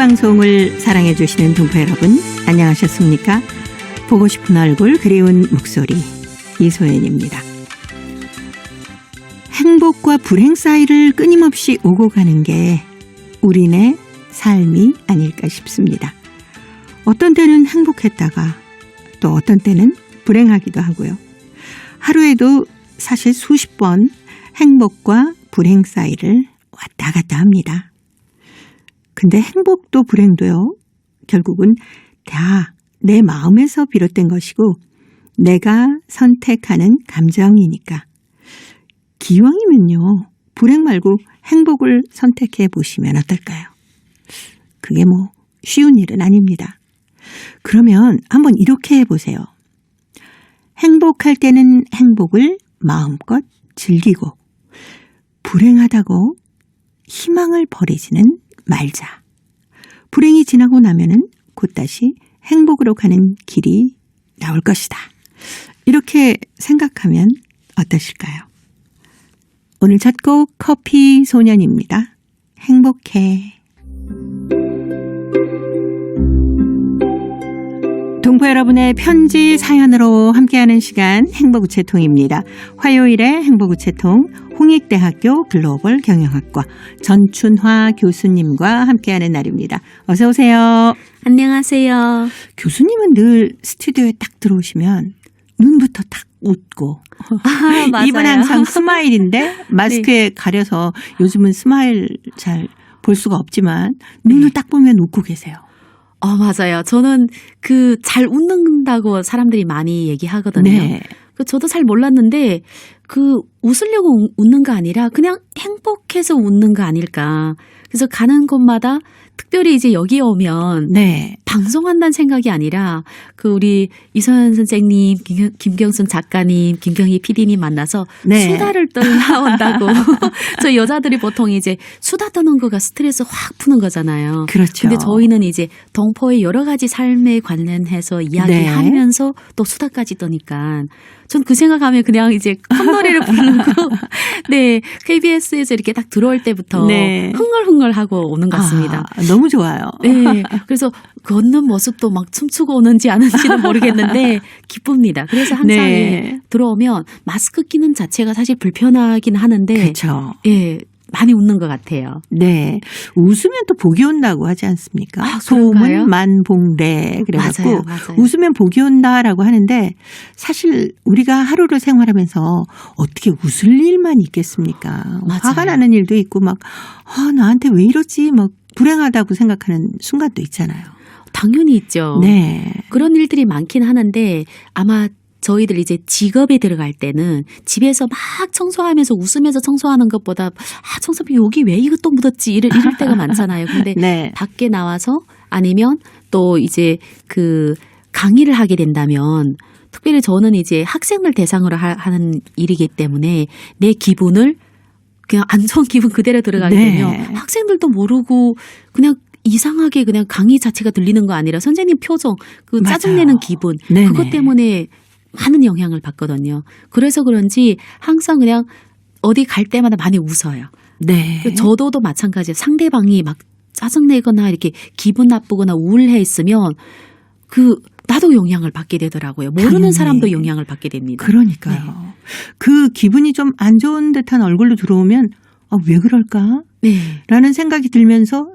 방송을 사랑해 주시는 동포 여러분, 안녕하셨습니까? 보고 싶은 얼굴, 그리운 목소리, 이소연입니다. 행복과 불행 사이를 끊임없이 오고 가는 게 우리네 삶이 아닐까 싶습니다. 어떤 때는 행복했다가 또 어떤 때는 불행하기도 하고요. 하루에도 사실 수십 번 행복과 불행 사이를 왔다 갔다 합니다. 근데 행복도 불행도요, 결국은 다 내 마음에서 비롯된 것이고 내가 선택하는 감정이니까 기왕이면요, 불행 말고 행복을 선택해 보시면 어떨까요? 그게 뭐 쉬운 일은 아닙니다. 그러면 한번 이렇게 해보세요. 행복할 때는 행복을 마음껏 즐기고 불행하다고 희망을 버리지는 말자. 불행이 지나고 나면은 곧 다시 행복으로 가는 길이 나올 것이다. 이렇게 생각하면 어떠실까요? 오늘 첫 곡 커피 소년입니다. 행복해. 동포 여러분의 편지 사연으로 함께하는 시간 행복우체통입니다. 화요일에 행복우체통 홍익대학교 글로벌 경영학과 전춘화 교수님과 함께하는 날입니다. 어서 오세요. 안녕하세요. 교수님은 늘 스튜디오에 딱 들어오시면 눈부터 딱 웃고 맞아요. 입은 항상 스마일인데 마스크에 가려서 요즘은 스마일 잘 볼 수가 없지만 눈을 딱 보면 웃고 계세요. 맞아요. 저는 잘 웃는다고 사람들이 많이 얘기하거든요. 네. 저도 잘 몰랐는데 웃으려고 웃는 거 아니라 그냥 행복해서 웃는 거 아닐까. 그래서 가는 곳마다 특별히 이제 여기 오면 네. 방송한다는 생각이 아니라 우리 이소연 선생님, 김경순 작가님, 김경희 PD님 만나서 네. 수다를 떨다 온다고. 저희 여자들이 보통 이제 수다 떠는 거가 스트레스 확 푸는 거잖아요. 그렇죠. 근데 저희는 이제 동포의 여러 가지 삶에 관련해서 이야기하면서 또 수다까지 떠니까 전 그 생각하면 그냥 이제 콧노래를 부르고 네, KBS에서 이렇게 딱 들어올 때부터 네. 흥얼흥얼하고 오는 것 같습니다. 너무 좋아요. 네, 그래서 걷는 모습도 막 춤추고 오는지 아는지는 모르겠는데 기쁩니다. 그래서 항상 네. 들어오면 마스크 끼는 자체가 사실 불편하긴 하는데 그렇죠. 예, 많이 웃는 것 같아요. 네. 웃으면 또 복이 온다고 하지 않습니까? 그런가요? 소문 만봉래. 그래갖고 맞아요. 웃으면 복이 온다라고 하는데 사실 우리가 하루를 생활하면서 어떻게 웃을 일만 있겠습니까? 맞아요. 화가 나는 일도 있고 막 나한테 왜 이러지? 막 불행하다고 생각하는 순간도 있잖아요. 당연히 있죠. 네. 그런 일들이 많긴 하는데 아마 저희들 이제 직업에 들어갈 때는 집에서 막 청소하면서 웃으면서 청소하는 것보다 청소비 여기 왜 이것도 묻었지 이럴 때가 많잖아요. 근데 네. 밖에 나와서 아니면 또 이제 강의를 하게 된다면 특별히 저는 이제 학생들 대상으로 하는 일이기 때문에 내 기분을 그냥 안 좋은 기분 그대로 들어가게 네. 되면 학생들도 모르고 그냥 이상하게 그냥 강의 자체가 들리는 거 아니라 선생님 표정, 짜증내는 맞아요. 기분 네네. 그것 때문에 많은 영향을 받거든요. 그래서 그런지 항상 그냥 어디 갈 때마다 많이 웃어요. 네. 저도 마찬가지예요. 상대방이 막 짜증내거나 이렇게 기분 나쁘거나 우울해 있으면 나도 영향을 받게 되더라고요. 모르는 당연히. 사람도 영향을 받게 됩니다. 그러니까요. 네. 그 기분이 좀 안 좋은 듯한 얼굴로 들어오면 왜 그럴까? 네. 라는 생각이 들면서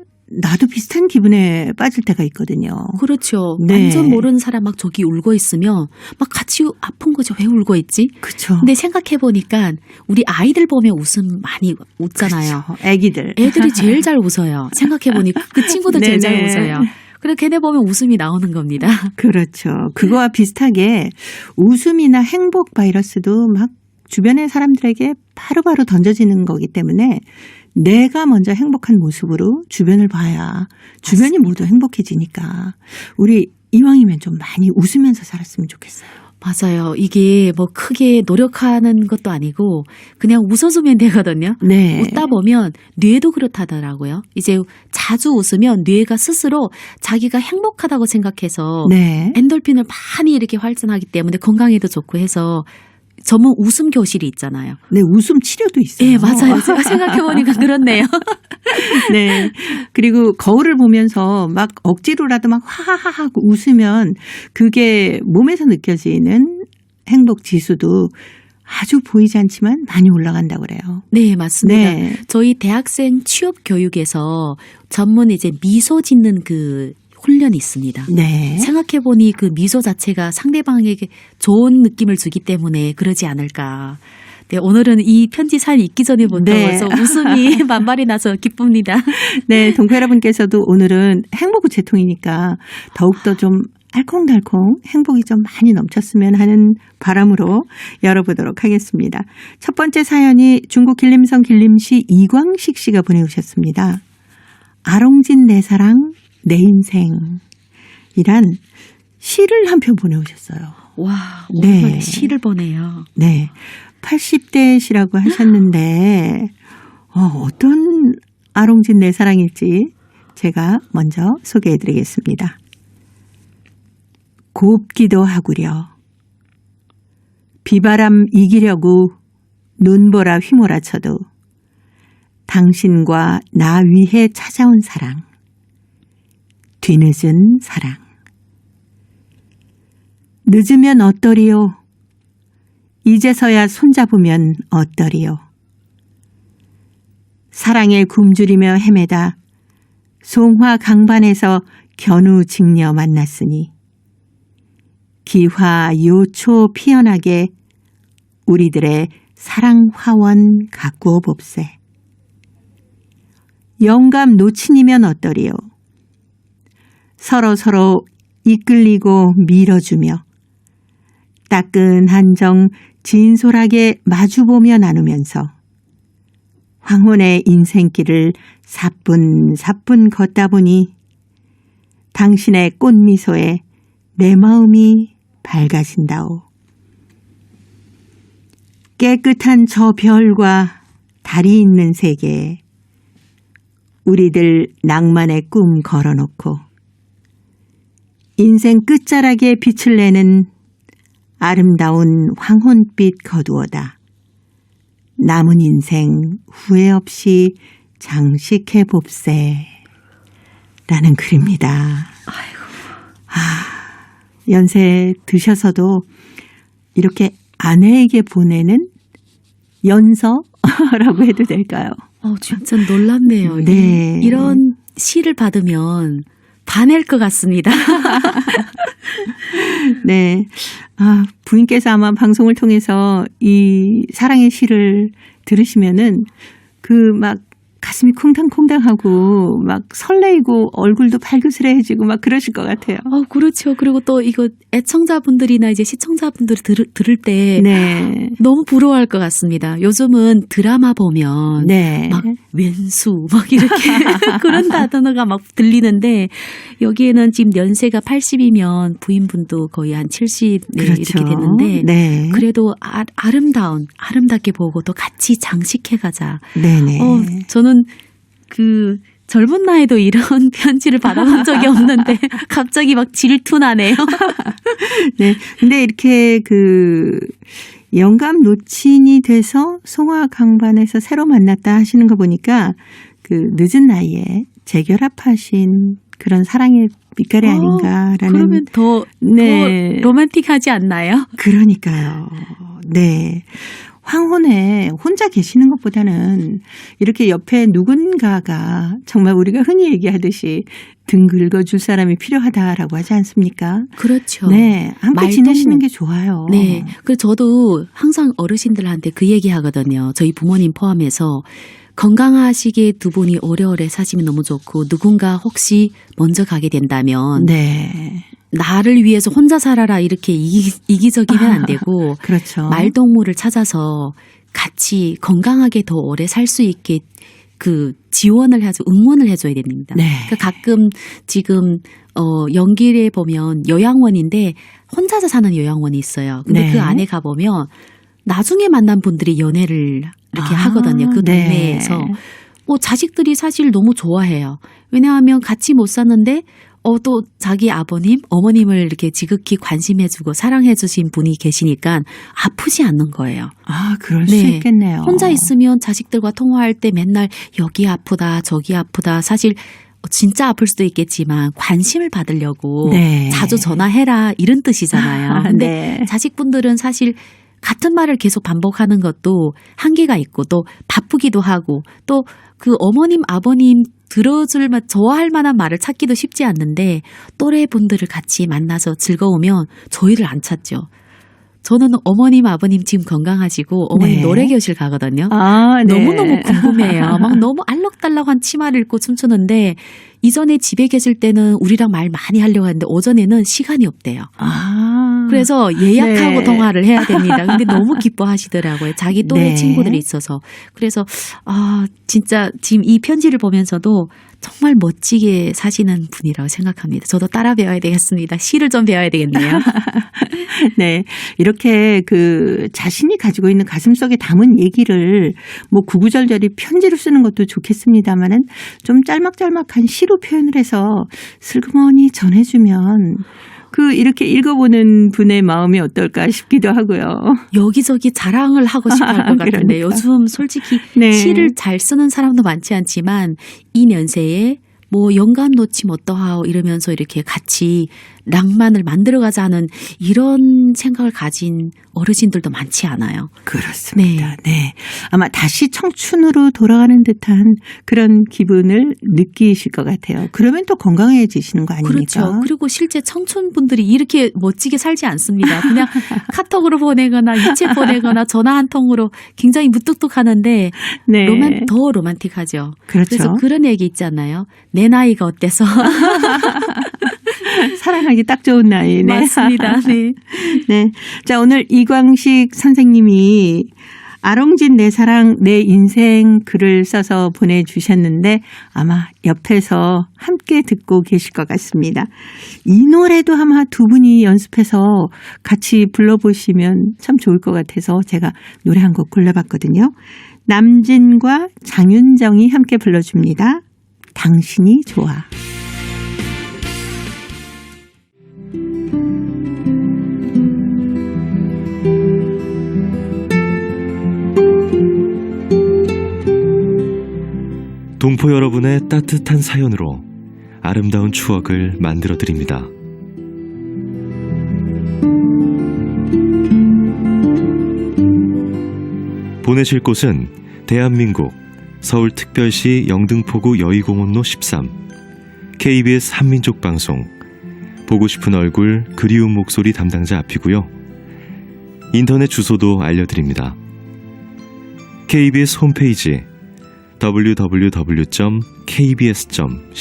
나도 비슷한 기분에 빠질 때가 있거든요. 그렇죠. 네. 완전 모르는 사람 막 저기 울고 있으면 막 같이 아픈 거죠. 왜 울고 있지? 그렇죠. 근데 생각해 보니까 우리 아이들 보면 웃음 많이 웃잖아요. 그렇죠. 애기들. 애들이 제일 잘 웃어요. 생각해 보니 그 친구들 제일 잘 네네. 웃어요. 그래 걔네 보면 웃음이 나오는 겁니다. 그렇죠. 그거와 비슷하게 웃음이나 행복 바이러스도 막 주변의 사람들에게 바로바로 던져지는 거기 때문에 내가 먼저 행복한 모습으로 주변을 봐야 주변이 모두 행복해지니까 우리 이왕이면 좀 많이 웃으면서 살았으면 좋겠어요. 맞아요. 이게 뭐 크게 노력하는 것도 아니고 그냥 웃어주면 되거든요. 네. 웃다 보면 뇌도 그렇다더라고요. 이제 자주 웃으면 뇌가 스스로 자기가 행복하다고 생각해서 네. 엔돌핀을 많이 이렇게 활성하기 때문에 건강에도 좋고 해서 전문 웃음 교실이 있잖아요. 네, 웃음 치료도 있어요. 네, 맞아요. 제가 생각해보니까 그렇네요. 네. 그리고 거울을 보면서 막 억지로라도 막 하하하 하고 웃으면 그게 몸에서 느껴지는 행복 지수도 아주 보이지 않지만 많이 올라간다고 그래요. 네, 맞습니다. 네. 저희 대학생 취업 교육에서 전문 이제 미소 짓는 그 훈련이 있습니다. 네. 생각해보니 그 미소 자체가 상대방에게 좋은 느낌을 주기 때문에 그러지 않을까. 네, 오늘은 이 편지 사연이 있기 전에부터 네. 벌써 웃음이 만발이 나서 기쁩니다. 네, 동포 여러분께서도 오늘은 행복 우체통이니까 더욱더 좀 알콩달콩 행복이 좀 많이 넘쳤으면 하는 바람으로 열어보도록 하겠습니다. 첫 번째 사연이 중국 길림성 길림시 이광식 씨가 보내오셨습니다. 아롱진 내 사랑 내 인생이란 시를 한 편 보내오셨어요. 와, 네. 오랜만에 시를 보내요. 네, 80대시라고 하셨는데 어떤 아롱진 내 사랑일지 제가 먼저 소개해드리겠습니다. 곱기도 하구려 비바람 이기려고 눈보라 휘몰아쳐도 당신과 나 위해 찾아온 사랑, 뒤늦은 사랑. 늦으면 어떠리요? 이제서야 손잡으면 어떠리요? 사랑에 굶주리며 헤매다 송화 강반에서 견우직녀 만났으니 기화 요초 피어나게 우리들의 사랑 화원 가꾸어 봅세. 영감 노친이면 어떠리요? 서로 이끌리고 밀어주며 따끈한 정 진솔하게 마주보며 나누면서 황혼의 인생길을 사뿐사뿐 걷다 보니 당신의 꽃미소에 내 마음이 밝아진다오. 깨끗한 저 별과 달이 있는 세계에 우리들 낭만의 꿈 걸어놓고 인생 끝자락에 빛을 내는 아름다운 황혼빛 거두어다. 남은 인생 후회 없이 장식해 봅세. 라는 글입니다. 아이고. 연세 드셔서도 이렇게 아내에게 보내는 연서라고 해도 될까요? 진짜 놀랍네요. 네. 이런 시를 받으면 반할 것 같습니다. 네. 부인께서 아마 방송을 통해서 이 사랑의 시를 들으시면은 막 가슴이 쿵당쿵당하고 막 설레이고 얼굴도 발그스레해지고 막 그러실 것 같아요. 그렇죠. 그리고 또 이거 애청자분들이나 이제 시청자분들이 들을 때 네. 너무 부러워할 것 같습니다. 요즘은 드라마 보면 네. 막 왼수 막 이렇게 그런 단어가 막 들리는데 여기에는 지금 연세가 80이면 부인분도 거의 한 70 그렇죠. 이렇게 됐는데 네. 그래도 아름답게 보고 또 같이 장식해가자. 네네. 저는 그 젊은 나이도 이런 편지를 받아본 적이 없는데 갑자기 막 질투나네요. 네. 근데 이렇게 영감 노친이 돼서 송화 강반에서 새로 만났다 하시는 거 보니까 늦은 나이에 재결합하신 그런 사랑의 빛깔이 아닌가라는. 그러면 더 로맨틱하지 않나요? 그러니까요. 네. 황혼에 혼자 계시는 것보다는 이렇게 옆에 누군가가 정말 우리가 흔히 얘기하듯이 등 긁어줄 사람이 필요하다라고 하지 않습니까? 그렇죠. 네. 함께 지내시는 게 좋아요. 네. 그래서 저도 항상 어르신들한테 그 얘기 하거든요. 저희 부모님 포함해서 건강하시게 두 분이 오래오래 사시면 너무 좋고 누군가 혹시 먼저 가게 된다면 네. 나를 위해서 혼자 살아라 이렇게 이기적이면 안 되고 그렇죠. 말동무를 찾아서 같이 건강하게 더 오래 살 수 있게 지원을 해줘 응원을 해줘야 됩니다. 네. 그러니까 가끔 지금 연길에 보면 요양원인데 혼자서 사는 요양원이 있어요. 근데 네. 그 안에 가보면 나중에 만난 분들이 연애를 이렇게 하거든요. 그 동네에서. 네. 자식들이 사실 너무 좋아해요. 왜냐하면 같이 못 사는데 또 자기 아버님, 어머님을 이렇게 지극히 관심해주고 사랑해주신 분이 계시니까 아프지 않는 거예요. 아, 그럴 수 네. 있겠네요. 혼자 있으면 자식들과 통화할 때 맨날 여기 아프다, 저기 아프다. 사실 진짜 아플 수도 있겠지만 관심을 받으려고 네. 자주 전화해라 이런 뜻이잖아요. 근데 네. 자식분들은 사실 같은 말을 계속 반복하는 것도 한계가 있고 또 바쁘기도 하고 또 그 어머님, 아버님 좋아할 만한 말을 찾기도 쉽지 않는데 또래 분들을 같이 만나서 즐거우면 저희를 안 찾죠. 저는 어머님, 아버님 지금 건강하시고 어머님 네. 노래 교실 가거든요. 아, 네. 너무너무 궁금해요. 막 너무 알록달록한 치마를 입고 춤추는데 이전에 집에 계실 때는 우리랑 말 많이 하려고 하는데 오전에는 시간이 없대요. 아. 그래서 예약하고 네. 통화를 해야 됩니다. 근데 너무 기뻐하시더라고요. 자기 또래 네. 친구들이 있어서. 그래서 진짜 지금 이 편지를 보면서도 정말 멋지게 사시는 분이라고 생각합니다. 저도 따라 배워야 되겠습니다. 시를 좀 배워야 되겠네요. 네. 이렇게 그 자신이 가지고 있는 가슴 속에 담은 얘기를 뭐 구구절절히 편지로 쓰는 것도 좋겠습니다만은 좀 짤막짤막한 시로 표현을 해서 슬그머니 전해주면 이렇게 읽어보는 분의 마음이 어떨까 싶기도 하고요. 여기저기 자랑을 하고 싶어 할 것 같은데 그러니까. 요즘 솔직히 네. 시를 잘 쓰는 사람도 많지 않지만 이 연세에 뭐 영감 놓치면 어떠하오 이러면서 이렇게 같이 낭만을 만들어가자는 이런 생각을 가진 어르신들도 많지 않아요. 그렇습니다. 네. 아마 다시 청춘으로 돌아가는 듯한 그런 기분을 느끼실 것 같아요. 그러면 또 건강해지시는 거 아닙니까? 그렇죠. 그리고 실제 청춘분들이 이렇게 멋지게 살지 않습니다. 그냥 카톡으로 보내거나 유채 보내거나 전화 한 통으로 굉장히 무뚝뚝하는데 네. 더 로man틱하죠. 그렇죠. 그래서 그런 얘기 있잖아요. 내 나이가 어때서. 사랑하기 딱 좋은 나이. 네. 맞습니다. 네. 네. 자, 오늘 이광식 선생님이 아롱진 내 사랑 내 인생 글을 써서 보내주셨는데 아마 옆에서 함께 듣고 계실 것 같습니다. 이 노래도 아마 두 분이 연습해서 같이 불러보시면 참 좋을 것 같아서 제가 노래 한 곡 골라봤거든요. 남진과 장윤정이 함께 불러줍니다. 당신이 좋아. 동포 여러분의 따뜻한 사연으로 아름다운 추억을 만들어 드립니다. 보내실 곳은 대한민국 서울특별시 영등포구 여의공원로 13 KBS 한민족방송 보고 싶은 얼굴 그리운 목소리 담당자 앞이고요. 인터넷 주소도 알려드립니다. KBS 홈페이지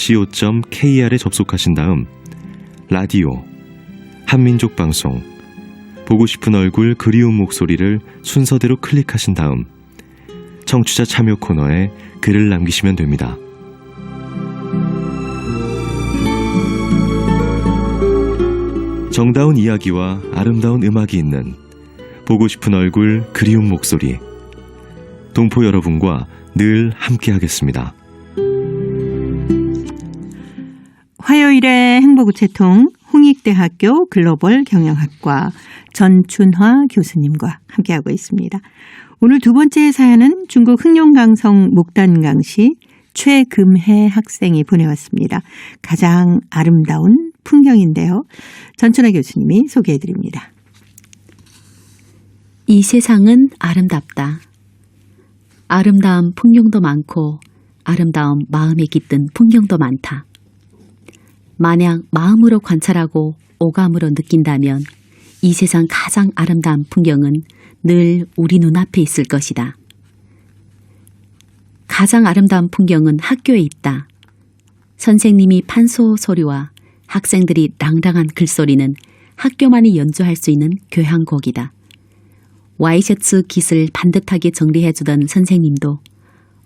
www.kbs.co.kr에 접속하신 다음 라디오, 한민족방송, 보고 싶은 얼굴 그리운 목소리를 순서대로 클릭하신 다음 청취자 참여 코너에 글을 남기시면 됩니다. 정다운 이야기와 아름다운 음악이 있는 보고 싶은 얼굴 그리운 목소리 동포 여러분과 늘 함께하겠습니다. 화요일의 행복우체통 홍익대학교 글로벌 경영학과 전춘화 교수님과 함께하고 있습니다. 오늘 두 번째 사연은 중국 흑룡강성 목단강시 최금혜 학생이 보내왔습니다. 가장 아름다운 풍경인데요. 전춘화 교수님이 소개해드립니다. 이 세상은 아름답다. 아름다운 풍경도 많고 아름다운 마음에 깃든 풍경도 많다. 만약 마음으로 관찰하고 오감으로 느낀다면 이 세상 가장 아름다운 풍경은 늘 우리 눈앞에 있을 것이다. 가장 아름다운 풍경은 학교에 있다. 선생님이 판소 소리와 학생들이 랑랑한 글소리는 학교만이 연주할 수 있는 교향곡이다. 와이셔츠 깃을 반듯하게 정리해주던 선생님도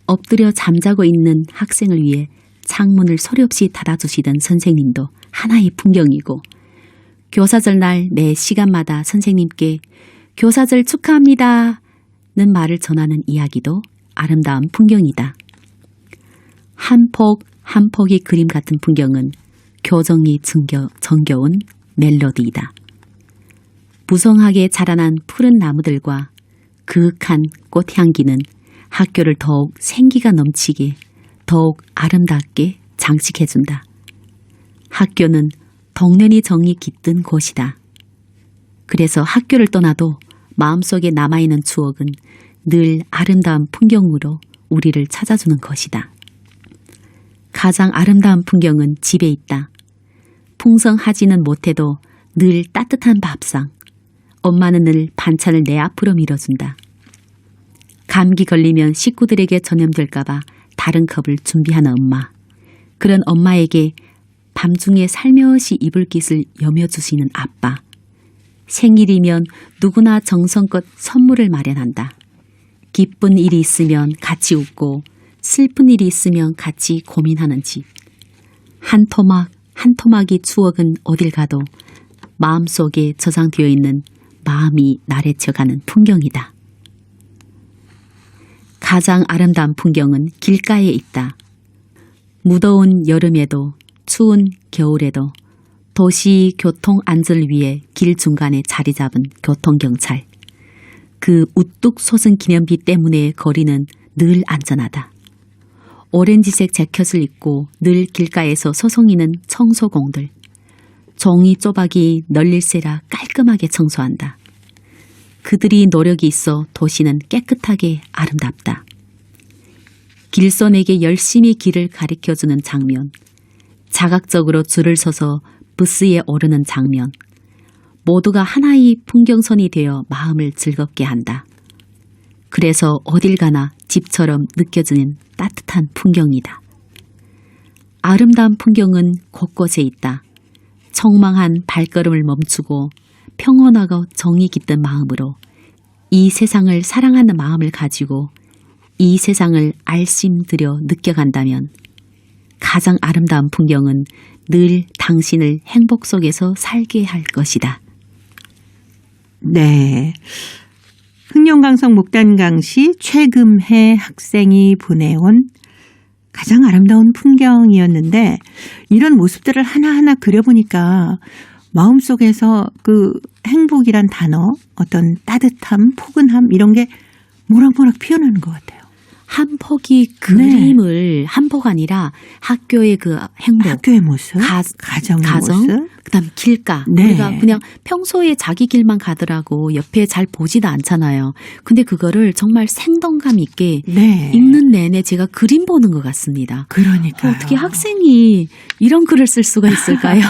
엎드려 잠자고 있는 학생을 위해 창문을 소리 없이 닫아주시던 선생님도 하나의 풍경이고 교사절 날 매 시간마다 선생님께 교사절 축하합니다 는 말을 전하는 이야기도 아름다운 풍경이다. 한 폭 한 폭의 그림 같은 풍경은 교정이 정겨운 멜로디이다. 무성하게 자라난 푸른 나무들과 그윽한 꽃향기는 학교를 더욱 생기가 넘치게, 더욱 아름답게 장식해준다. 학교는 덕련이 정이 깃든 곳이다. 그래서 학교를 떠나도 마음속에 남아있는 추억은 늘 아름다운 풍경으로 우리를 찾아주는 것이다. 가장 아름다운 풍경은 집에 있다. 풍성하지는 못해도 늘 따뜻한 밥상. 엄마는 늘 반찬을 내 앞으로 밀어준다. 감기 걸리면 식구들에게 전염될까봐 다른 컵을 준비하는 엄마. 그런 엄마에게 밤중에 살며시 이불깃을 여며주시는 아빠. 생일이면 누구나 정성껏 선물을 마련한다. 기쁜 일이 있으면 같이 웃고 슬픈 일이 있으면 같이 고민하는 집. 한 토막 한 토막이 추억은 어딜 가도 마음속에 저장되어 있는 마음이 나래쳐가는 풍경이다. 가장 아름다운 풍경은 길가에 있다. 무더운 여름에도 추운 겨울에도 도시 교통 안전을 위해 길 중간에 자리 잡은 교통경찰. 그 우뚝 솟은 기념비 때문에 거리는 늘 안전하다. 오렌지색 재킷을 입고 늘 길가에서 소송이는 청소공들. 종이 쪼박이 널릴새라 깔끔하게 청소한다. 그들이 노력이 있어 도시는 깨끗하게 아름답다. 길손에게 열심히 길을 가리켜주는 장면. 자각적으로 줄을 서서 부스에 오르는 장면. 모두가 하나의 풍경선이 되어 마음을 즐겁게 한다. 그래서 어딜 가나 집처럼 느껴지는 따뜻한 풍경이다. 아름다운 풍경은 곳곳에 있다. 청망한 발걸음을 멈추고 평온하고 정이 깃든 마음으로 이 세상을 사랑하는 마음을 가지고 이 세상을 알심들여 느껴간다면 가장 아름다운 풍경은 늘 당신을 행복 속에서 살게 할 것이다. 네. 흥룡강성 목단강시 최금혜 학생이 보내온 가장 아름다운 풍경이었는데 이런 모습들을 하나하나 그려보니까 마음속에서 그 행복이란 단어, 어떤 따뜻함, 포근함 이런 게 모락모락 피어나는 것 같아요. 한 폭이 그림을 한 폭 아니라 학교의 그 행복, 학교의 모습, 가정의 모습, 그다음 길가. 네. 우리가 그냥 평소에 자기 길만 가더라고 옆에 잘 보지도 않잖아요. 근데 그거를 정말 생동감 있게 네. 읽는 내내 제가 그림 보는 것 같습니다. 그러니까요. 어떻게 학생이 이런 글을 쓸 수가 있을까요?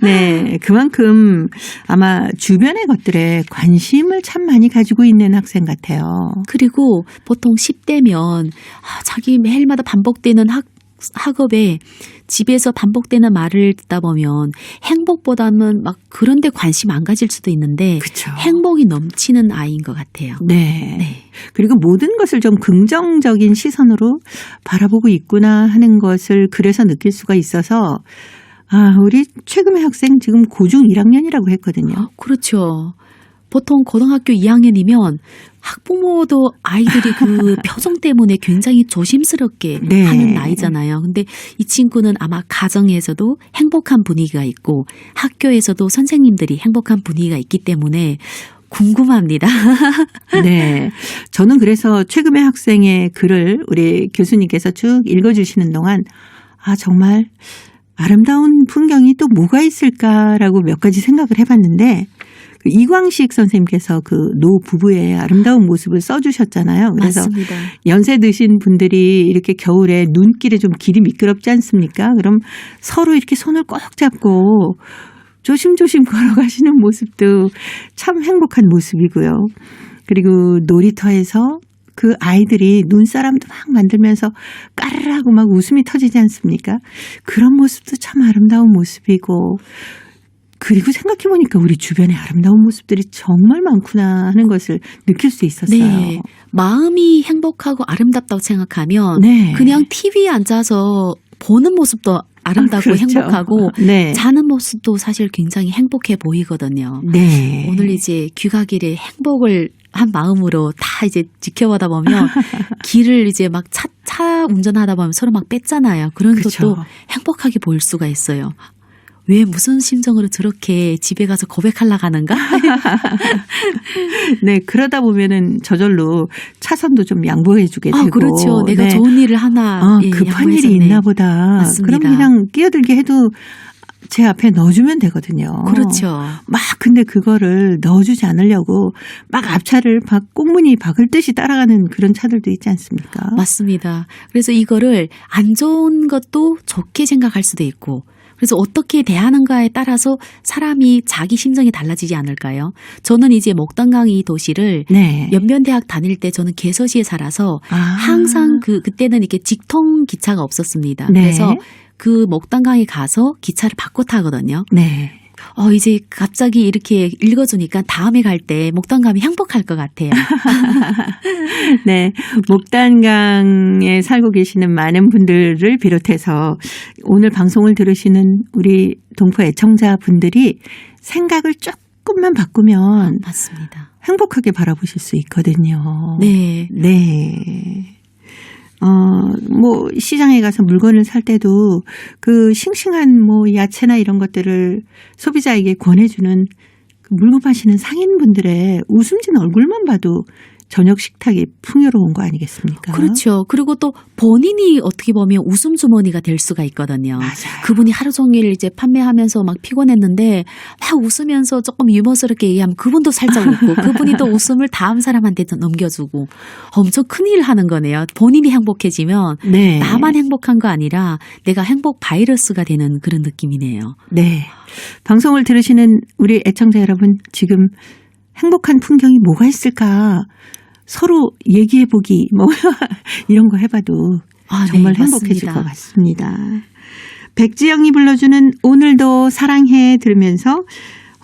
네, 그만큼 아마 주변의 것들에 관심을 참 많이 가지고 있는 학생 같아요. 그리고 보통 10대면 자기 매일마다 반복되는 학업에 집에서 반복되는 말을 듣다 보면 행복보다는 막 그런 데 관심 안 가질 수도 있는데 그쵸. 행복이 넘치는 아이인 것 같아요. 네. 네. 그리고 모든 것을 좀 긍정적인 시선으로 바라보고 있구나 하는 것을 그래서 느낄 수가 있어서 우리 최금의 학생 지금 고중 1학년이라고 했거든요. 그렇죠. 보통 고등학교 2학년이면 학부모도 아이들이 그 표정 때문에 굉장히 조심스럽게 네. 하는 나이잖아요. 근데 이 친구는 아마 가정에서도 행복한 분위기가 있고 학교에서도 선생님들이 행복한 분위기가 있기 때문에 궁금합니다. 네. 저는 그래서 최금의 학생의 글을 우리 교수님께서 쭉 읽어주시는 동안 정말 아름다운 풍경이 또 뭐가 있을까라고 몇 가지 생각을 해봤는데 이광식 선생님께서 그 노 부부의 아름다운 모습을 써주셨잖아요. 그래서 맞습니다. 연세 드신 분들이 이렇게 겨울에 눈길에 좀 길이 미끄럽지 않습니까? 그럼 서로 이렇게 손을 꼭 잡고 조심조심 걸어가시는 모습도 참 행복한 모습이고요. 그리고 놀이터에서 그 아이들이 눈사람도 막 만들면서 까르르하고 막 웃음이 터지지 않습니까? 그런 모습도 참 아름다운 모습이고 그리고 생각해보니까 우리 주변에 아름다운 모습들이 정말 많구나 하는 것을 느낄 수 있었어요. 네. 마음이 행복하고 아름답다고 생각하면 네. 그냥 TV에 앉아서 보는 모습도 아름답고 그렇죠. 행복하고 네. 자는 모습도 사실 굉장히 행복해 보이거든요. 네. 오늘 이제 귀가길에 행복을 한 마음으로 다 이제 지켜보다 보면 길을 이제 막 차 운전하다 보면 서로 막 뺐잖아요. 그런 그쵸. 것도 행복하게 보일 수가 있어요. 왜 무슨 심정으로 저렇게 집에 가서 고백하려고 하는가? 네, 그러다 보면은 저절로 차선도 좀 양보해주게 되고. 그렇죠. 내가 네. 좋은 일을 하나 급한 일이 양보했었네. 있나 보다. 맞습니다. 그럼 그냥 끼어들게 해도 제 앞에 넣어주면 되거든요. 그렇죠. 막 근데 그거를 넣어주지 않으려고 막 앞차를 막 꽁무니 박을 듯이 따라가는 그런 차들도 있지 않습니까? 맞습니다. 그래서 이거를 안 좋은 것도 좋게 생각할 수도 있고 그래서 어떻게 대하는가에 따라서 사람이 자기 심정이 달라지지 않을까요? 저는 이제 목단강 이 도시를 네. 연변대학 다닐 때 저는 개서시에 살아서 아. 항상 그때는 이렇게 직통 기차가 없었습니다. 네. 그래서 그 목단강에 가서 기차를 바꿔 타거든요. 네. 이제 갑자기 이렇게 읽어주니까 다음에 갈 때 목단강이 행복할 것 같아요. 네. 목단강에 살고 계시는 많은 분들을 비롯해서 오늘 방송을 들으시는 우리 동포 애청자분들이 생각을 조금만 바꾸면 맞습니다. 행복하게 바라보실 수 있거든요. 네. 네. 뭐, 시장에 가서 물건을 살 때도 그 싱싱한 뭐 야채나 이런 것들을 소비자에게 권해주는 그 물건 파시는 상인분들의 웃음진 얼굴만 봐도 저녁 식탁이 풍요로운 거 아니겠습니까? 그렇죠. 그리고 또 본인이 어떻게 보면 웃음 주머니가 될 수가 있거든요. 맞아요. 그분이 하루 종일 이제 판매하면서 막 피곤했는데 막 웃으면서 조금 유머스럽게 얘기하면 그분도 살짝 웃고 그분이 또 웃음을 다음 사람한테 또 넘겨주고 엄청 큰일을 하는 거네요. 본인이 행복해지면 네. 나만 행복한 거 아니라 내가 행복 바이러스가 되는 그런 느낌이네요. 네. 방송을 들으시는 우리 애청자 여러분, 지금 행복한 풍경이 뭐가 있을까? 서로 얘기해보기, 뭐, 이런 거 해봐도 정말 네, 행복해질 맞습니다. 것 같습니다. 백지영이 불러주는 오늘도 사랑해 들으면서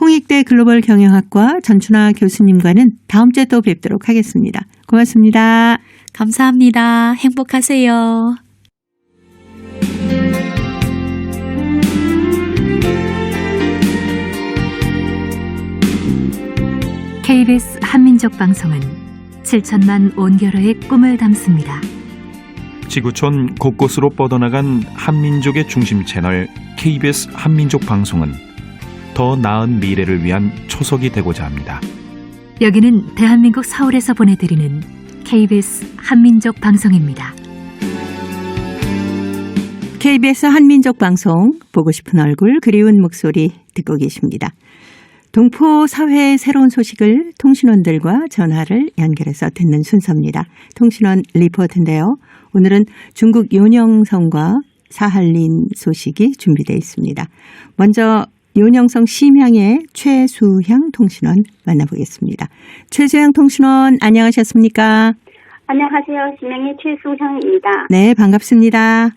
홍익대 글로벌 경영학과 전춘아 교수님과는 다음 주에 또 뵙도록 하겠습니다. 고맙습니다. 감사합니다. 행복하세요. KBS 한민족 방송은 7천만 온결어의 꿈을 담습니다. 지구촌 곳곳으로 뻗어나간 한민족의 중심 채널 KBS 한민족 방송은 더 나은 미래를 위한 초석이 되고자 합니다. 여기는 대한민국 서울에서 보내드리는 KBS 한민족 방송입니다. KBS 한민족 방송 보고 싶은 얼굴 그리운 목소리 듣고 계십니다. 동포 사회의 새로운 소식을 통신원들과 전화를 연결해서 듣는 순서입니다. 통신원 리포트인데요. 오늘은 중국 요녕성과 사할린 소식이 준비되어 있습니다. 먼저 요녕성 심양의 최수향 통신원 만나보겠습니다. 최수향 통신원 안녕하셨습니까? 안녕하세요. 심양의 최수향입니다. 네, 반갑습니다.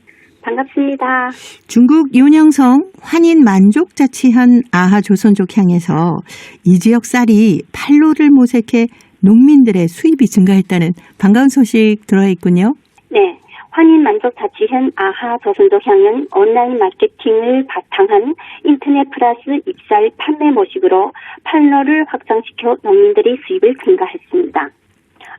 반갑습니다. 중국 요녕성 환인 만족자치현 아하 조선족 향에서 이 지역 쌀이 판로를 모색해 농민들의 수입이 증가했다는 반가운 소식 들어와 있군요. 네. 환인만족자치현 아하 조선족향은 온라인 마케팅을 바탕한 인터넷 플러스 입쌀 판매 모식으로 판로를 확장시켜 농민들의 수입을 증가했습니다.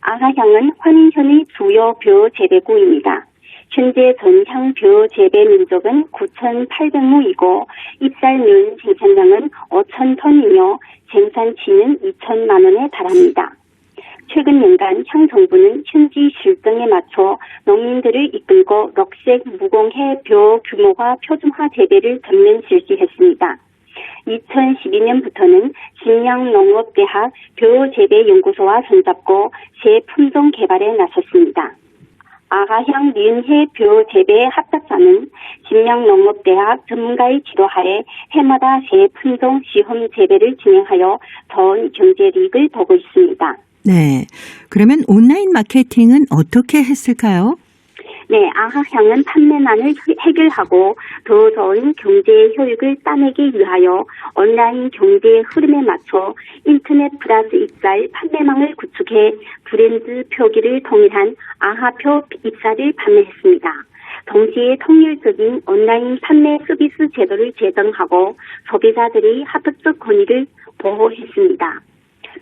아하향은 환인현의 주요 벼 재배구입니다. 현재 전향 벼 재배 민족은 9,800무이고 입쌀면 생산량은 5,000톤이며 생산치는 2천만 원에 달합니다. 최근 연간 향 정부는 현지 실정에 맞춰 농민들을 이끌고 녹색 무공해 벼 규모화 표준화 재배를 전면 실시했습니다. 2012년부터는 진양농업대학 벼재배연구소와 손잡고 새 품종 개발에 나섰습니다. 아하향 니은해 벼재배 합작사는 진양농업대학 전문가의 지도하에 해마다 새 품종 시험 재배를 진행하여 좋은 경제이익을 보고 있습니다. 네. 그러면 온라인 마케팅은 어떻게 했을까요? 네, 아하향은 판매난을 해결하고 더 좋은 경제 효익을 따내기 위하여 온라인 경제 흐름에 맞춰 인터넷 플러스 입쌀 판매망을 구축해 브랜드 표기를 통일한 아하표 입쌀을 판매했습니다. 동시에 통일적인 온라인 판매 서비스 제도를 제정하고 소비자들의 합법적 권익을 보호했습니다.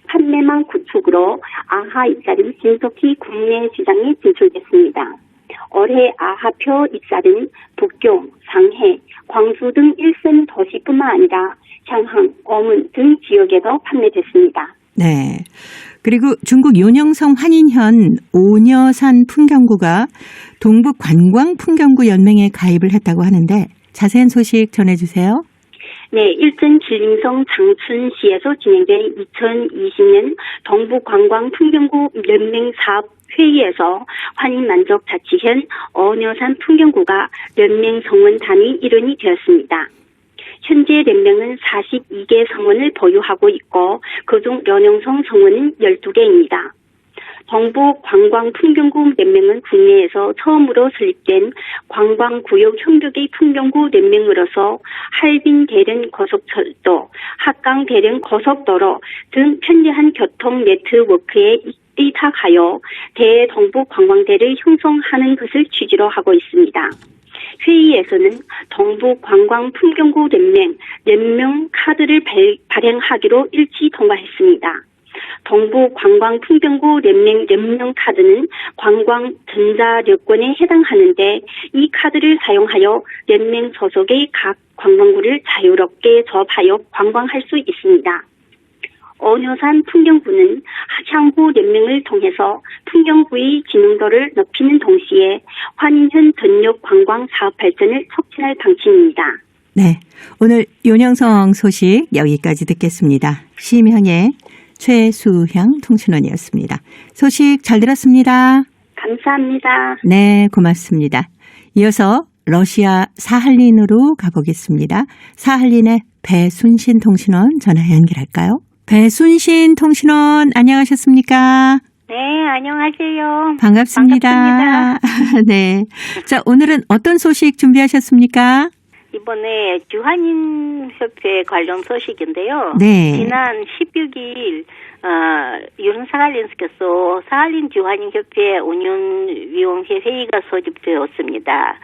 판매망 구축으로 아하 입살이 신속히 국내 시장에 진출됐습니다. 올해 아하표 입살은 북경, 상해, 광주 등 1선 도시뿐만 아니라 향항, 어문 등 지역에도 판매됐습니다. 네. 그리고 중국 요녕성 환인현 오녀산 풍경구가 동북관광풍경구 연맹에 가입을 했다고 하는데 자세한 소식 전해주세요. 네, 일전 길림성 장춘시에서 진행된 2020년 동북관광풍경구 연맹 사업 회의에서 환인만족자치현 어녀산 풍경구가 연맹 성원 단위 일원이 되었습니다. 현재 연맹은 42개 성원을 보유하고 있고 그중 연영성 성원은 12개입니다. 동북관광풍경구 연맹은 국내에서 처음으로 설립된 관광구역 형격의 풍경구 연맹으로서 할빈 대련 고속철도, 합강 대련 고속도로 등 편리한 교통 네트워크에 의탁하여 대동북관광대를 형성하는 것을 취지로 하고 있습니다. 회의에서는 동북관광풍경구 연맹 카드를 발행하기로 일치 통과했습니다. 동북관광풍경구 연맹 카드는 관광 전자여권에 해당하는데 이 카드를 사용하여 연맹 소속의 각 관광구를 자유롭게 접하여 관광할 수 있습니다. 어녀산 풍경구는 향후 연맹을 통해서 풍경구의 지능도를 높이는 동시에 환인현 전역 관광 사업 발전을 촉진할 방침입니다. 네. 오늘 요녕성 소식 여기까지 듣겠습니다. 심형의 최수향 통신원이었습니다. 소식 잘 들었습니다. 감사합니다. 네, 고맙습니다. 이어서 러시아 사할린으로 가보겠습니다. 사할린의 배순신 통신원 전화 연결할까요? 배순신 통신원 안녕하셨습니까? 네, 안녕하세요. 반갑습니다. 네. 자, 오늘은 어떤 소식 준비하셨습니까? 이번에 주한인협회 관련 소식인데요. 네. 지난 16일 유른 사할린스께서 사할린 주한인협회 운영위원회 회의가 소집되었습니다.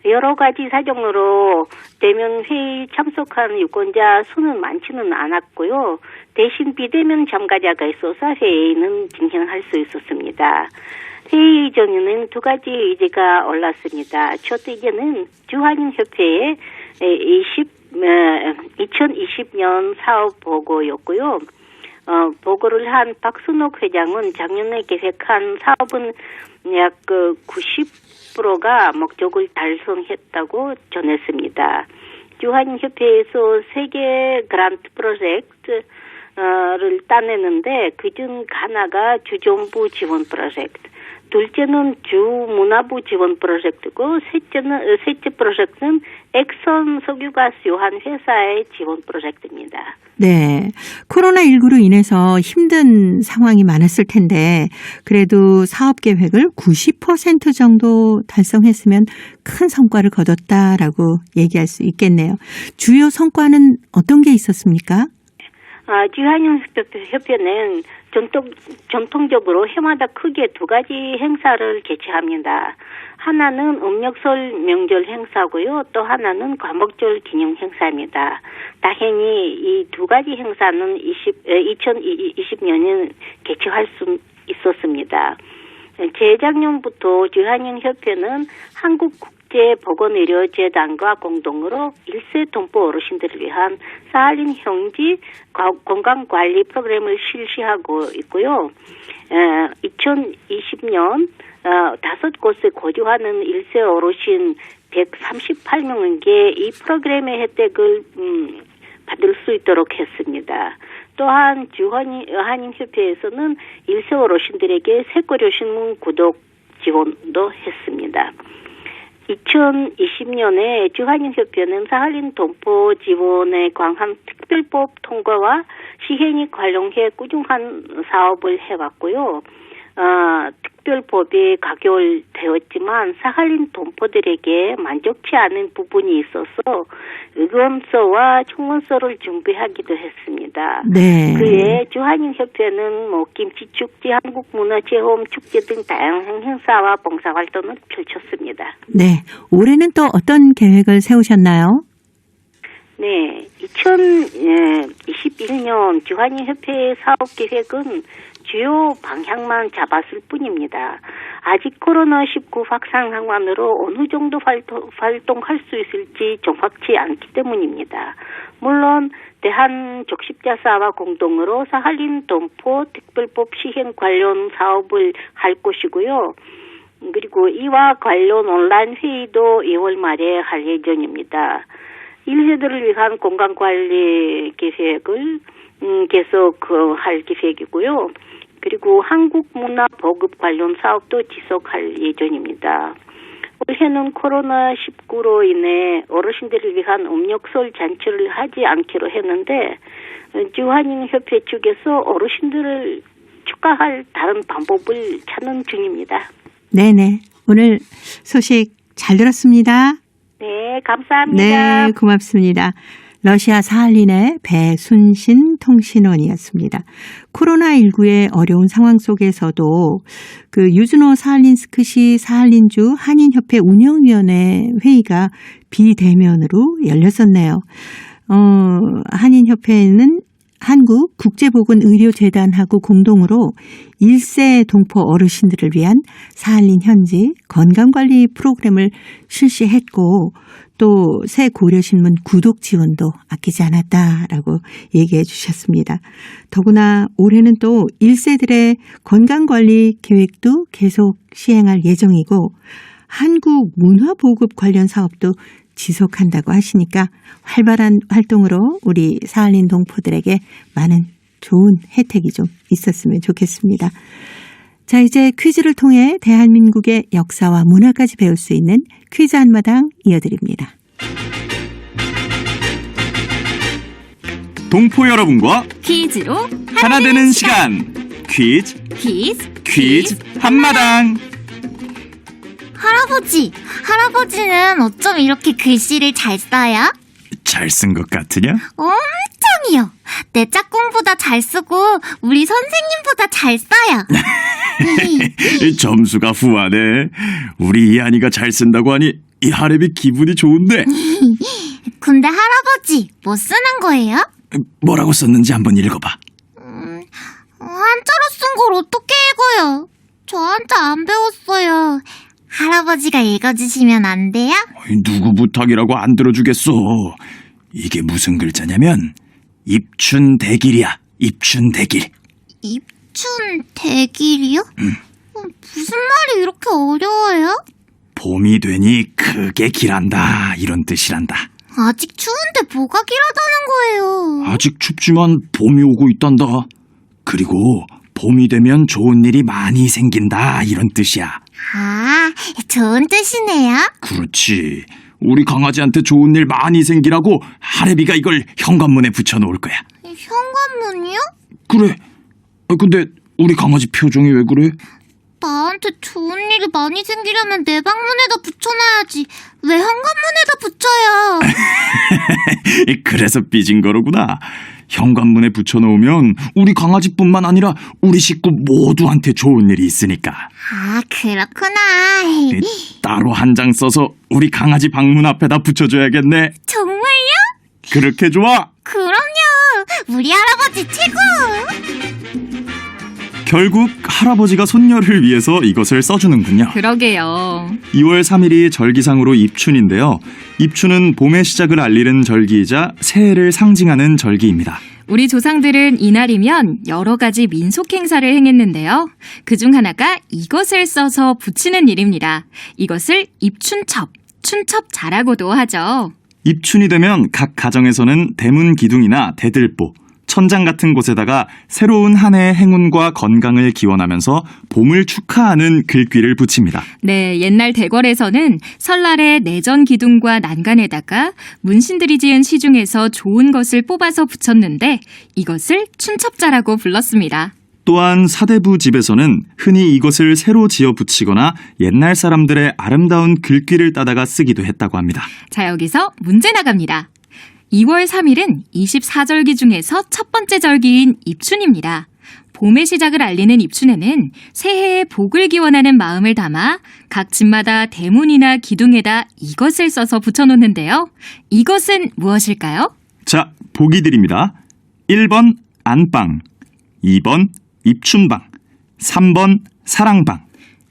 여러 가지 사정으로 대면 회의 참석한 유권자 수는 많지는 않았고요. 대신 비대면 참가자가 있어서 회의는 진행할 수 있었습니다. 회의 전에는 두 가지 의제가 올랐습니다. 첫 의제는 주한인협회의 2020년 사업 보고였고요. 보고를 한 박순옥 회장은 작년에 계획한 사업은 약 90%가 목적을 달성했다고 전했습니다. 주한인협회에서 세계 그란트 프로젝트를 따내는데 그중 하나가 주정부 지원 프로젝트, 둘째는 주문화부 지원 프로젝트고 셋째 프로젝트는 엑선 석유가스 요한 회사의 지원 프로젝트입니다. 네. 코로나19로 인해서 힘든 상황이 많았을 텐데 그래도 사업 계획을 90% 정도 달성했으면 큰 성과를 거뒀다라고 얘기할 수 있겠네요. 주요 성과는 어떤 게 있었습니까? 주한인협회는 전통적으로 해마다 크게 두 가지 행사를 개최합니다. 하나는 음력설 명절 행사고요. 또 하나는 광복절 기념 행사입니다. 당연히 이 두 가지 행사는 2020년에 개최할 수 있었습니다. 재작년부터 주한인협회는 한국국제보건의료재단과 공동으로 1세 동포 어르신들을 위한 사할린 현지 건강관리 프로그램을 실시하고 있고요. 2020년 5곳에 거주하는 1세 어르신 138명에게 이 프로그램의 혜택을 받을 수 있도록 했습니다. 또한 주한인협회에서는 1세 어르신들에게 새고려신문 구독 지원도 했습니다. 2020년에 주한인협회는 사할린 동포 지원에 관한 특별법 통과와 시행이 관련해 꾸준한 사업을 해왔고요. 특별법이 가결되었지만 사할린 동포들에게 만족치 않은 부분이 있어서 의견서와 청원서를 준비하기도 했습니다. 네. 그에 주한인협회는 김치축제, 한국문화체험축제 등 다양한 행사와 봉사활동을 펼쳤습니다. 네. 올해는 또 어떤 계획을 세우셨나요? 네, 2021년 주한인협회 사업계획은 주요 방향만 잡았을 뿐입니다. 아직 코로나19 확산 상황으로 어느 정도 활동할 수 있을지 정확치 않기 때문입니다. 물론 대한적십자사와 공동으로 사할린 동포 특별법 시행 관련 사업을 할 것이고요. 그리고 이와 관련 온라인 회의도 2월 말에 할 예정입니다. 1세대를 위한 건강관리 계획을 계속 할 계획이고요. 그리고 한국 문화 보급 관련 사업도 지속할 예정입니다. 올해는 코로나19로 인해 어르신들을 위한 음력설 잔치를 하지 않기로 했는데 주한인협회 측에서 어르신들을 축하할 다른 방법을 찾는 중입니다. 네네. 오늘 소식 잘 들었습니다. 네, 감사합니다. 네, 고맙습니다. 러시아 사할린의 배순신 통신원이었습니다. 코로나19의 어려운 상황 속에서도 그 유즈노 사할린스크시 사할린주 한인협회 운영위원회 회의가 비대면으로 열렸었네요. 한인협회는 한국국제보건의료재단하고 공동으로 1세 동포 어르신들을 위한 사할린 현지 건강관리 프로그램을 실시했고 또 새 고려신문 구독 지원도 아끼지 않았다라고 얘기해 주셨습니다. 더구나 올해는 또 1세들의 건강관리 계획도 계속 시행할 예정이고 한국 문화보급 관련 사업도 지속한다고 하시니까 활발한 활동으로 우리 사할린 동포들에게 많은 좋은 혜택이 좀 있었으면 좋겠습니다. 자, 이제 퀴즈를 통해 대한민국의 역사와 문화까지 배울 수 있는 퀴즈 한마당 이어드립니다. 동포 여러분과 퀴즈로 하나 되는 시간 퀴즈 한마당. 할아버지는 어쩜 이렇게 글씨를 잘 써요? 잘 쓴 것 같으냐? 엄청이요. 내 짝꿍보다 잘 쓰고 우리 선생님보다 잘 써요. 점수가 후하네. 우리 이한이가 잘 쓴다고 하니 이 하렘이 기분이 좋은데. 근데 할아버지 뭐 쓰는 거예요? 뭐라고 썼는지 한번 읽어봐. 한자로 쓴 걸 어떻게 읽어요? 저 한자 안 배웠어요. 할아버지가 읽어주시면 안 돼요? 누구 부탁이라고 안 들어주겠어. 이게 무슨 글자냐면 입춘대길이야. 입춘대길. 입춘대길이요? 무슨 말이 이렇게 어려워요? 봄이 되니 크게 길한다 이런 뜻이란다. 아직 추운데 뭐가 길하다는 거예요? 아직 춥지만 봄이 오고 있단다. 그리고 봄이 되면 좋은 일이 많이 생긴다 이런 뜻이야. 아, 좋은 뜻이네요. 그렇지. 우리 강아지한테 좋은 일 많이 생기라고 하레비가 이걸 현관문에 붙여놓을 거야. 현관문이요? 그래. 근데 우리 강아지 표정이 왜 그래? 나한테 좋은 일이 많이 생기려면 내 방문에다 붙여놔야지. 왜 현관문에다 붙여요? 그래서 삐진 거로구나. 현관문에 붙여놓으면 우리 강아지뿐만 아니라 우리 식구 모두한테 좋은 일이 있으니까. 아, 그렇구나. 따로 한 장 써서 우리 강아지 방문 앞에다 붙여줘야겠네. 정말요? 그렇게 좋아? 그럼요. 우리 할아버지 최고. 결국 할아버지가 손녀를 위해서 이것을 써주는군요. 그러게요. 2월 3일이 절기상으로 입춘인데요. 입춘은 봄의 시작을 알리는 절기이자 새해를 상징하는 절기입니다. 우리 조상들은 이날이면 여러 가지 민속 행사를 행했는데요. 그중 하나가 이것을 써서 붙이는 일입니다. 이것을 입춘첩, 춘첩자라고도 하죠. 입춘이 되면 각 가정에서는 대문 기둥이나 대들보, 천장 같은 곳에다가 새로운 한 해의 행운과 건강을 기원하면서 봄을 축하하는 글귀를 붙입니다. 네, 옛날 대궐에서는 설날에 내전 기둥과 난간에다가 문신들이 지은 시 중에서 좋은 것을 뽑아서 붙였는데 이것을 춘첩자라고 불렀습니다. 또한 사대부 집에서는 흔히 이것을 새로 지어 붙이거나 옛날 사람들의 아름다운 글귀를 따다가 쓰기도 했다고 합니다. 자, 여기서 문제 나갑니다. 2월 3일은 24절기 중에서 첫 번째 절기인 입춘입니다. 봄의 시작을 알리는 입춘에는 새해의 복을 기원하는 마음을 담아 각 집마다 대문이나 기둥에다 이것을 써서 붙여놓는데요. 이것은 무엇일까요? 자, 보기 드립니다. 1번 안방, 2번 입춘방, 3번 사랑방.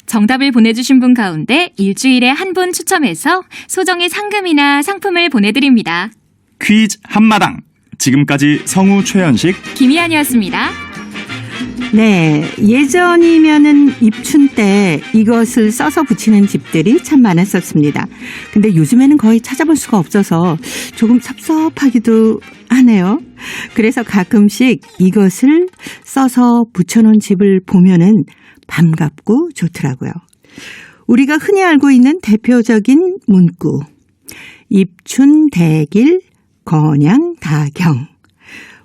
정답을 보내주신 분 가운데 일주일에 한 분 추첨해서 소정의 상금이나 상품을 보내드립니다. 퀴즈 한마당. 지금까지 성우 최현식, 김희안이었습니다. 네, 예전이면은 입춘 때 이것을 써서 붙이는 집들이 참 많았었습니다. 근데 요즘에는 거의 찾아볼 수가 없어서 조금 섭섭하기도 하네요. 그래서 가끔씩 이것을 써서 붙여놓은 집을 보면은 반갑고 좋더라고요. 우리가 흔히 알고 있는 대표적인 문구. 입춘 대길 건양 다경.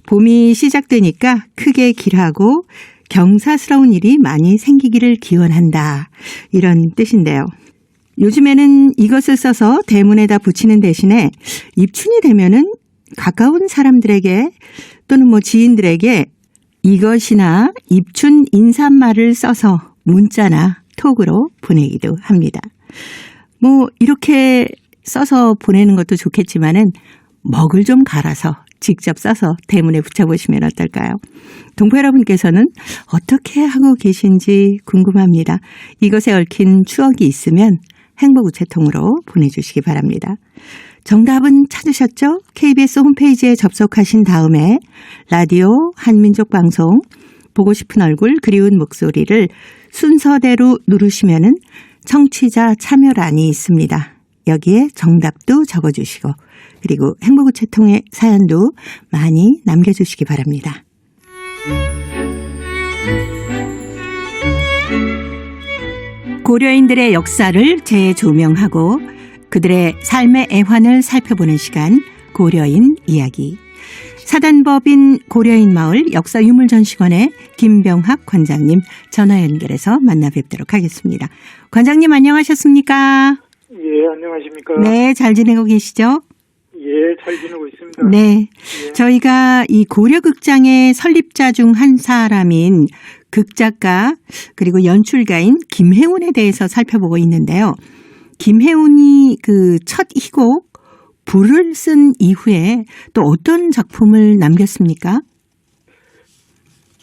봄이 시작되니까 크게 길하고 경사스러운 일이 많이 생기기를 기원한다. 이런 뜻인데요. 요즘에는 이것을 써서 대문에다 붙이는 대신에 입춘이 되면은 가까운 사람들에게 또는 지인들에게 이것이나 입춘 인사말을 써서 문자나 톡으로 보내기도 합니다. 이렇게 써서 보내는 것도 좋겠지만은 먹을 좀 갈아서 직접 써서 대문에 붙여보시면 어떨까요? 동포 여러분께서는 어떻게 하고 계신지 궁금합니다. 이것에 얽힌 추억이 있으면 행복우체통으로 보내주시기 바랍니다. 정답은 찾으셨죠? KBS 홈페이지에 접속하신 다음에 라디오 한민족 방송 보고 싶은 얼굴 그리운 목소리를 순서대로 누르시면은 청취자 참여란이 있습니다. 여기에 정답도 적어주시고 그리고 행복우체통의 사연도 많이 남겨주시기 바랍니다. 고려인들의 역사를 재조명하고 그들의 삶의 애환을 살펴보는 시간 고려인 이야기. 사단법인 고려인 마을 역사유물전시관의 김병학 관장님 전화 연결해서 만나 뵙도록 하겠습니다. 관장님 안녕하셨습니까? 예, 안녕하십니까? 네, 잘 지내고 계시죠? 예, 잘 지내고 있습니다. 네. 예. 저희가 이 고려극장의 설립자 중 한 사람인 극작가 그리고 연출가인 김혜운에 대해서 살펴보고 있는데요. 김혜운이 그 첫 희곡 불을 쓴 이후에 또 어떤 작품을 남겼습니까?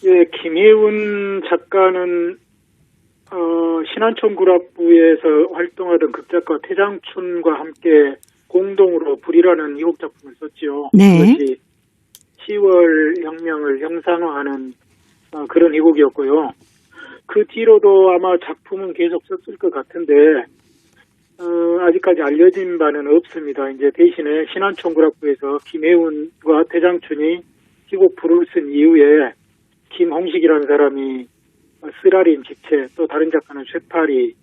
예, 김혜운 작가는 신안촌구락부에서 활동하던 극작가 태장춘과 함께 공동으로 불이라는 희곡 작품을 썼지요. 네. 그것이 10월 혁명을 형상화하는 그런 희곡이었고요. 그 뒤로도 아마 작품은 계속 썼을 것 같은데 아직까지 알려진 바는 없습니다. 이제 대신에 신안촌구락부에서 김혜운과 태장춘이 희곡 불을 쓴 이후에 김홍식이라는 사람이 쓰라린 집체, 또 다른 작가는 쇠파리,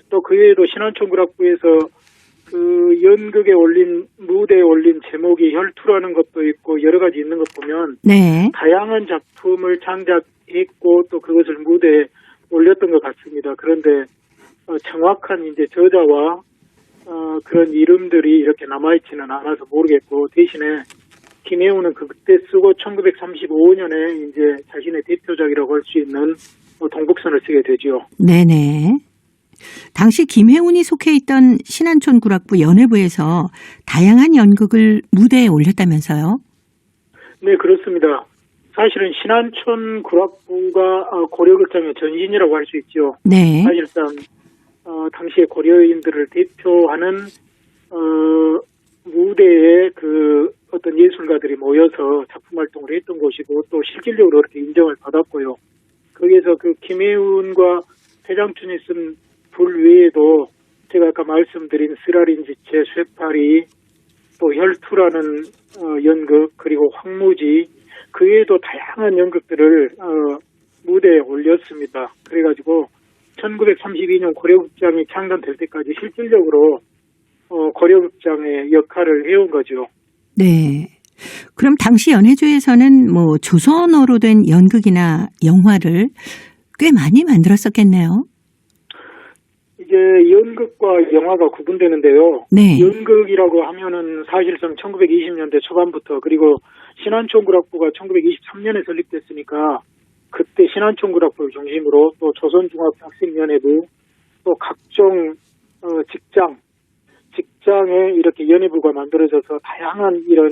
또 그 외에도 신안촌구락부에서 그 연극에 올린 무대에 올린 제목이 혈투라는 것도 있고 여러 가지 있는 것 보면 네. 다양한 작품을 창작했고 또 그것을 무대에 올렸던 것 같습니다. 그런데 정확한 이제 저자와 그런 이름들이 이렇게 남아있지는 않아서 모르겠고 대신에 김혜운은 그때 쓰고 1935년에 이제 자신의 대표작이라고 할 수 있는 동북선을 쓰게 되죠. 네네. 당시 김혜운이 속해 있던 신안촌구락부 연회부에서 다양한 연극을 무대에 올렸다면서요? 네, 그렇습니다. 사실은 신안촌구락부가 고려극장의 전신이라고 할 수 있죠. 네. 사실상 당시의 고려인들을 대표하는 무대에 그 어떤 예술가들이 모여서 작품 활동을 했던 곳이고 또 실질적으로 그렇게 인정을 받았고요. 거기에서 그 김혜운과 태장춘이 쓴 불 외에도 제가 아까 말씀드린 쓰라린 지체, 쇠파리, 또 혈투라는 연극, 그리고 황무지, 그 외에도 다양한 연극들을 무대에 올렸습니다. 그래가지고 1932년 고려극장이 창단될 때까지 실질적으로 고려극장의 역할을 해온 거죠. 네. 그럼 당시 연해주에서는 조선어로 된 연극이나 영화를 꽤 많이 만들었었겠네요. 이게 연극과 영화가 구분되는데요. 네. 연극이라고 하면은 사실상 1920년대 초반부터 그리고 신안촌구락부가 1923년에 설립됐으니까 그때 신안촌구락부를 중심으로 또 조선중학생연예부 또 각종 직장에 이렇게 연예부가 만들어져서 다양한 이런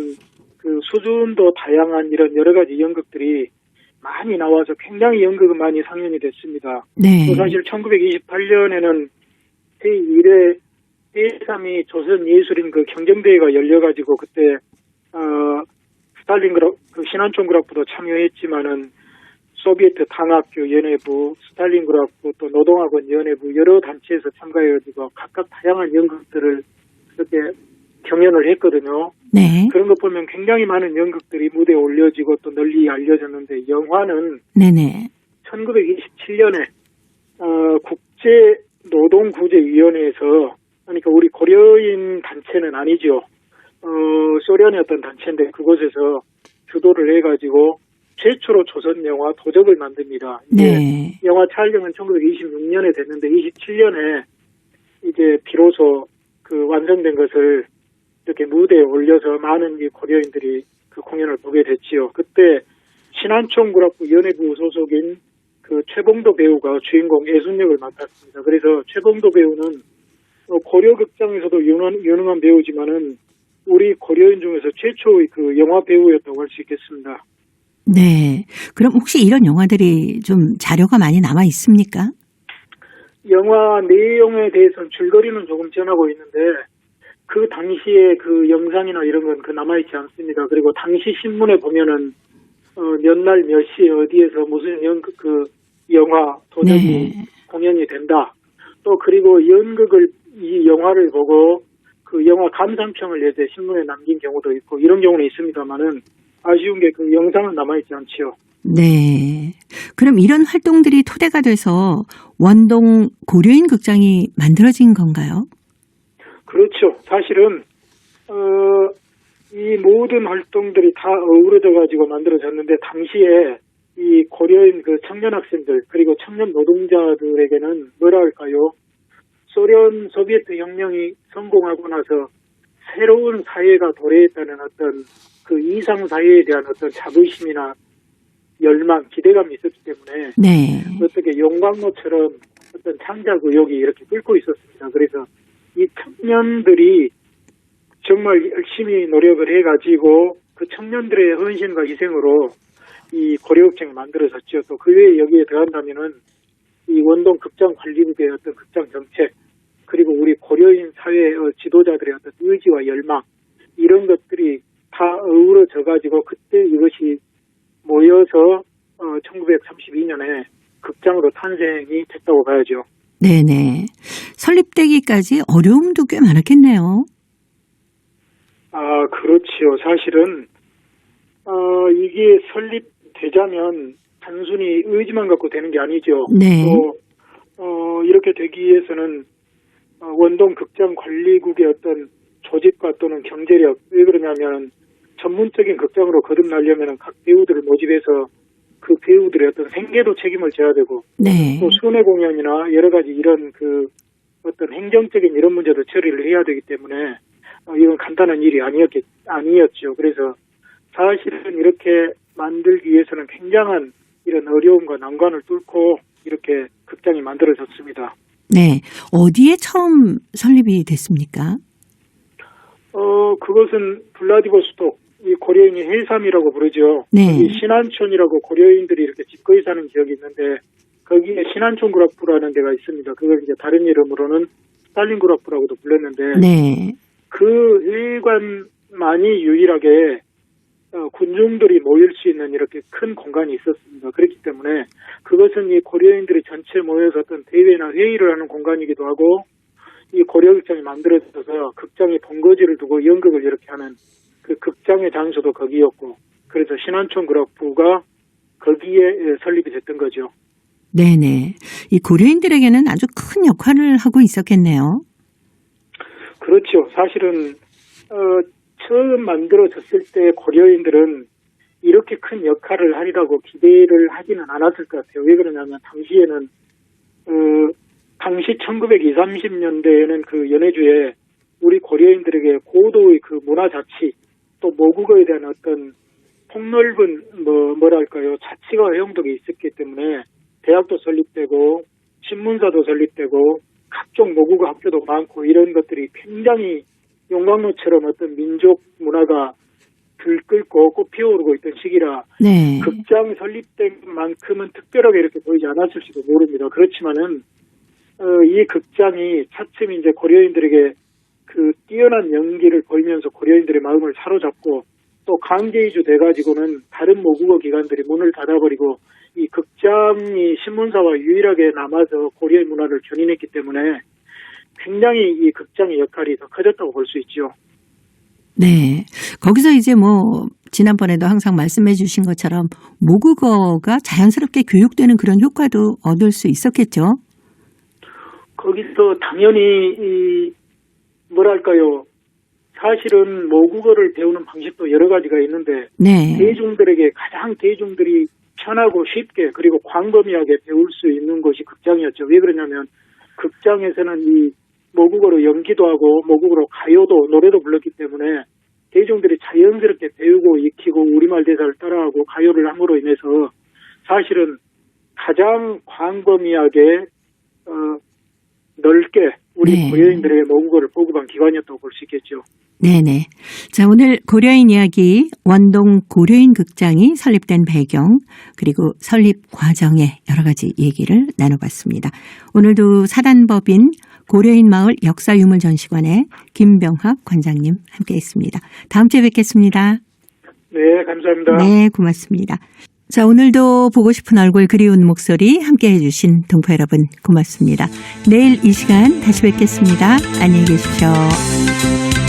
그 수준도 다양한 이런 여러 가지 연극들이 많이 나와서 굉장히 연극은 많이 상연이 됐습니다. 네. 사실 1928년에는 제1회 제3위 조선예술인 그 경정대회가 열려가지고 그때 스탈린그락 그 신안촌그락부도 참여했지만은 소비에트 당학교 연예부, 스탈린그락부 또 노동학원 연예부 여러 단체에서 참가해가지고 각각 다양한 연극들을 이렇게 경연을 했거든요. 네. 그런 거 보면 굉장히 많은 연극들이 무대에 올려지고 또 널리 알려졌는데 영화는 네네. 1927년에 국제노동구제위원회에서 그러니까 우리 고려인 단체는 아니죠. 소련의 어떤 단체인데 그곳에서 주도를 해가지고 최초로 조선 영화 도적을 만듭니다. 네. 영화 촬영은 1926년에 됐는데 27년에 이제 비로소 그 완성된 것을 이렇게 무대에 올려서 많은 이 고려인들이 그 공연을 보게 됐지요. 그때 신안촌구락부 연예부 소속인 그 최봉도 배우가 주인공 애순역을 맡았습니다. 그래서 최봉도 배우는 고려극장에서도 유능한 배우지만은 우리 고려인 중에서 최초의 그 영화 배우였다고 할 수 있겠습니다. 네. 그럼 혹시 이런 영화들이 좀 자료가 많이 남아 있습니까? 영화 내용에 대해서는 줄거리는 조금 전하고 있는데 그 당시에 그 영상이나 이런 건 그 남아있지 않습니다. 그리고 당시 신문에 보면은 몇 날 몇 시에 어디에서 무슨 연극 그 영화 도적이 네. 공연이 된다. 또 그리고 연극을 이 영화를 보고 그 영화 감상평을 예제 신문에 남긴 경우도 있고 이런 경우는 있습니다만은 아쉬운 게 그 영상은 남아있지 않지요. 네. 그럼 이런 활동들이 토대가 돼서 원동 고려인 극장이 만들어진 건가요? 그렇죠. 사실은 이 모든 활동들이 다 어우러져 가지고 만들어졌는데 당시에 이 고려인 그 청년 학생들 그리고 청년 노동자들에게는 뭐라 할까요? 소련 소비에트 혁명이 성공하고 나서 새로운 사회가 도래했다는 어떤 그 이상 사회에 대한 어떤 자부심이나 열망, 기대감이 있었기 때문에 네. 어떻게 용광로처럼 어떤 창작 의욕이 이렇게 끓고 있었습니다. 그래서 이 청년들이 정말 열심히 노력을 해가지고 그 청년들의 헌신과 희생으로 이 고려극장이 만들어졌죠. 또 그 외에 여기에 더한다면은 이 원동 극장 관리국의 어떤 극장 정책 그리고 우리 고려인 사회 지도자들의 어떤 의지와 열망 이런 것들이 다 어우러져 가지고 그때 이것이 모여서 1932년에 극장으로 탄생이 됐다고 봐야죠. 네네. 설립되기까지 어려움도 꽤 많았겠네요. 아, 그렇지요. 사실은 이게 설립되자면 단순히 의지만 갖고 되는 게 아니죠. 네. 또 이렇게 되기 위해서는 원동 극장 관리국의 어떤 조직과 또는 경제력 왜 그러냐면 전문적인 극장으로 거듭나려면 각 배우들을 모집해서 그 배우들의 어떤 생계도 책임을 져야 되고 네. 또 순회 공연이나 여러 가지 이런 그 어떤 행정적인 이런 문제도 처리를 해야 되기 때문에 이건 간단한 일이 아니었죠. 그래서 사실은 이렇게 만들기 위해서는 굉장한 이런 어려움과 난관을 뚫고 이렇게 극장이 만들어졌습니다. 네. 어디에 처음 설립이 됐습니까? 그것은 블라디보스톡, 이 고려인이 헬삼이라고 부르죠. 네. 이 신안촌이라고 고려인들이 이렇게 집거리 사는 지역이 있는데 거기에 신안촌구락부라는 데가 있습니다. 그걸 이제 다른 이름으로는 스탈린구락부라고도 불렀는데 네. 그 회관만이 유일하게 군중들이 모일 수 있는 이렇게 큰 공간이 있었습니다. 그렇기 때문에 그것은 이 고려인들이 전체 모여서 어떤 대회나 회의를 하는 공간이기도 하고 이 고려극장이 만들어져서 극장에 본거지를 두고 연극을 이렇게 하는 그 극장의 장소도 거기였고 그래서 신안촌구락부가 거기에 설립이 됐던 거죠. 네네. 이 고려인들에게는 아주 큰 역할을 하고 있었겠네요. 그렇죠. 사실은 처음 만들어졌을 때 고려인들은 이렇게 큰 역할을 하리라고 기대를 하지는 않았을 것 같아요. 왜 그러냐면 당시에는 당시 1920, 30년대에는 그 연해주에 우리 고려인들에게 고도의 그 문화 자치 또 모국어에 대한 어떤 폭넓은 뭐랄까요 자치가 허용도가 있었기 때문에 대학도 설립되고 신문사도 설립되고 각종 모국어 학교도 많고 이런 것들이 굉장히 용광로처럼 어떤 민족 문화가 들끓고 꽃 피어오르고 있던 시기라 네. 극장 설립된 만큼은 특별하게 이렇게 보이지 않았을지도 모릅니다. 그렇지만은 이 극장이 차츰 이제 고려인들에게 그 뛰어난 연기를 보이면서 고려인들의 마음을 사로잡고 또 강제이주 돼가지고는 다른 모국어 기관들이 문을 닫아버리고 이 극장이 신문사와 유일하게 남아서 고려의 문화를 견인했기 때문에 굉장히 이 극장의 역할이 더 커졌다고 볼 수 있죠. 네. 거기서 이제 지난번에도 항상 말씀해 주신 것처럼 모국어가 자연스럽게 교육되는 그런 효과도 얻을 수 있었겠죠? 거기서 당연히 뭐랄까요. 사실은 모국어를 배우는 방식도 여러 가지가 있는데 네. 대중들에게 가장 대중들이 편하고 쉽게 그리고 광범위하게 배울 수 있는 것이 극장이었죠. 왜 그러냐면 극장에서는 이 모국어로 연기도 하고 모국어로 가요도 노래도 불렀기 때문에 대중들이 자연스럽게 배우고 익히고 우리말 대사를 따라하고 가요를 함으로 인해서 사실은 가장 광범위하게 넓게 우리 네. 고려인들에게 모국어를 보급한 기관이었다고 볼 수 있겠죠. 네네. 자, 오늘 고려인 이야기 원동 고려인 극장이 설립된 배경 그리고 설립 과정의 여러 가지 얘기를 나눠봤습니다. 오늘도 사단법인 고려인 마을 역사유물전시관의 김병학 관장님 함께했습니다. 다음 주에 뵙겠습니다. 네, 감사합니다. 네, 고맙습니다. 자, 오늘도 보고 싶은 얼굴 그리운 목소리 함께해 주신 동포 여러분 고맙습니다. 내일 이 시간 다시 뵙겠습니다. 안녕히 계십시오.